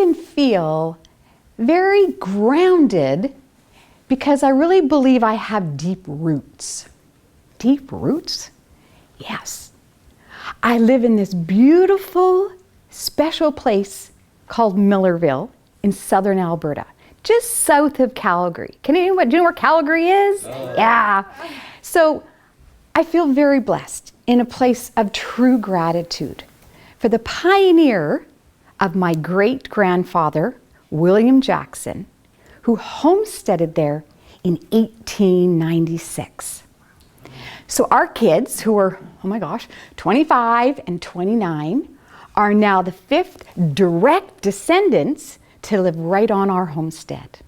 often feel very grounded because I really believe I have deep roots. Deep roots? Yes. I live in this beautiful, special place called Millerville in southern Alberta, just south of Calgary. Do you know where Calgary is? Yeah. So I feel very blessed in a place of true gratitude for the pioneer of my great-grandfather, William Jackson, who homesteaded there in 1896. So our kids, who are, 25 and 29, are now the 5th direct descendants to live right on our homestead.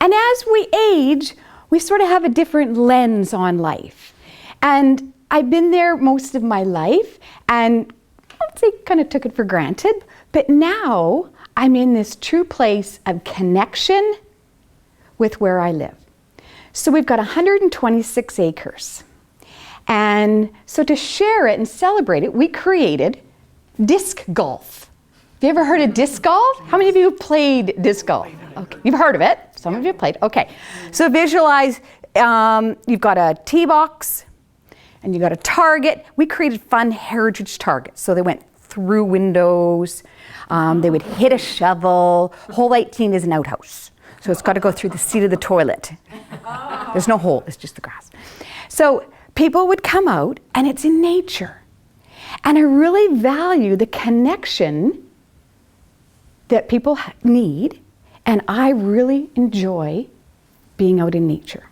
And as we age, we sort of have a different lens on life. And I've been there most of my life, and I'd say kind of took it for granted, but now I'm in this true place of connection with where I live. So we've got 126 acres. And so to share it and celebrate it, we created disc golf. Have you ever heard of disc golf? How many of you have played disc golf? Okay. You've heard of it. Some of you have played. Okay. So visualize, you've got a tee box and you've got a target. We created fun heritage targets. So they went through windows. They would hit a shovel. Hole 18 is an outhouse. So it's got to go through the seat of the toilet. There's no hole, it's just the grass. So people would come out, and it's in nature. And I really value the connection that people need, and I really enjoy being out in nature.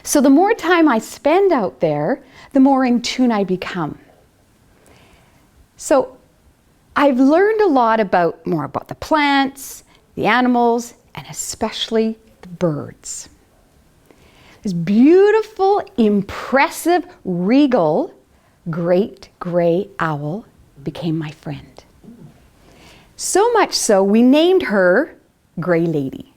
So the more time I spend out there, the more in tune I become. So I've learned a lot more about the plants, the animals, and especially the birds. This beautiful, impressive, regal, great gray owl became my friend. So much so, we named her Gray Lady.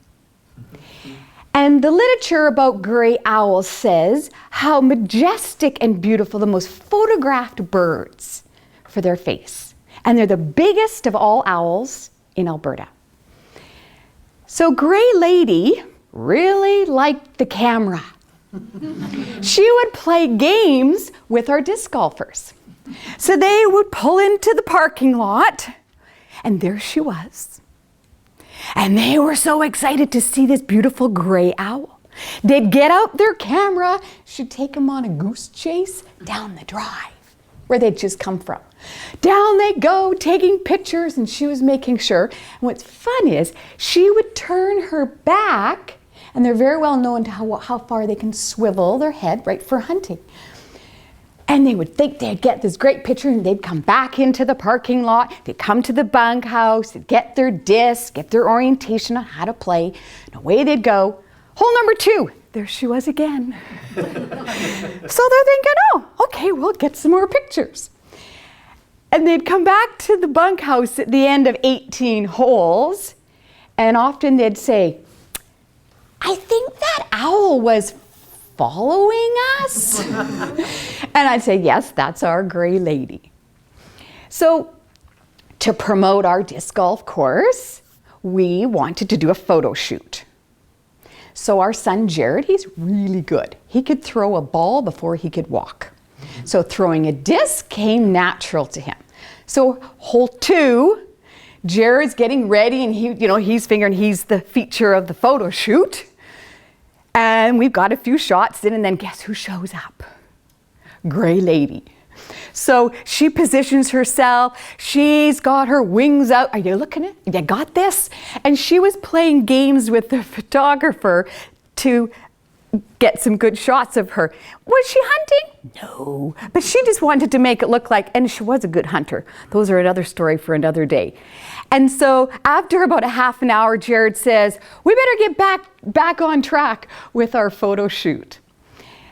And the literature about gray owls says how majestic and beautiful the most photographed birds for their face. And they're the biggest of all owls in Alberta. So Gray Lady really liked the camera. She would play games with our disc golfers. So they would pull into the parking lot, and there she was. And they were so excited to see this beautiful gray owl. They'd get out their camera, she'd take them on a goose chase down the drive where they'd just come from. Down they go, taking pictures, and she was making sure. And what's fun is she would turn her back, and they're very well known to how far they can swivel their head, right, for hunting. And they would think they'd get this great picture, and they'd come back into the parking lot, they'd come to the bunkhouse, they'd get their disc, get their orientation on how to play, and away they'd go. Hole number 2, there she was again. So they're thinking, oh, okay, we'll get some more pictures. And they'd come back to the bunkhouse at the end of 18 holes, and often they'd say, I think that owl was following us. And I'd say, yes, that's our Gray Lady. So to promote our disc golf course, we wanted to do a photo shoot. So our son Jared, he's really good. He could throw a ball before he could walk. So throwing a disc came natural to him. So hole 2, Jared's getting ready, and he's figuring he's the feature of the photo shoot. And we've got a few shots in, and then guess who shows up? Gray Lady. So she positions herself, she's got her wings out. Are you looking at it? You got this? And she was playing games with the photographer to get some good shots of her. Was she hunting? No, but she just wanted to make it look like, and she was a good hunter. Those are another story for another day. And so after about a half an hour, Jared says, we better get back on track with our photo shoot.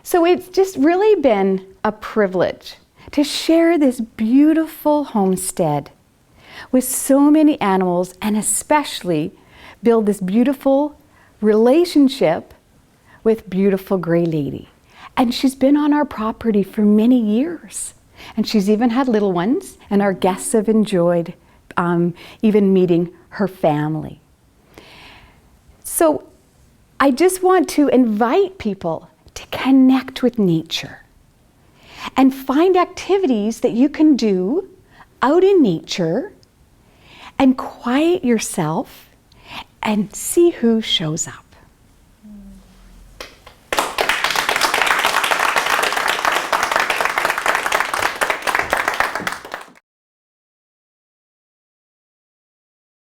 So it's just really been a privilege to share this beautiful homestead with so many animals, and especially build this beautiful relationship with beautiful Gray Lady. And she's been on our property for many years. And she's even had little ones, and our guests have enjoyed even meeting her family. So I just want to invite people to connect with nature and find activities that you can do out in nature and quiet yourself and see who shows up.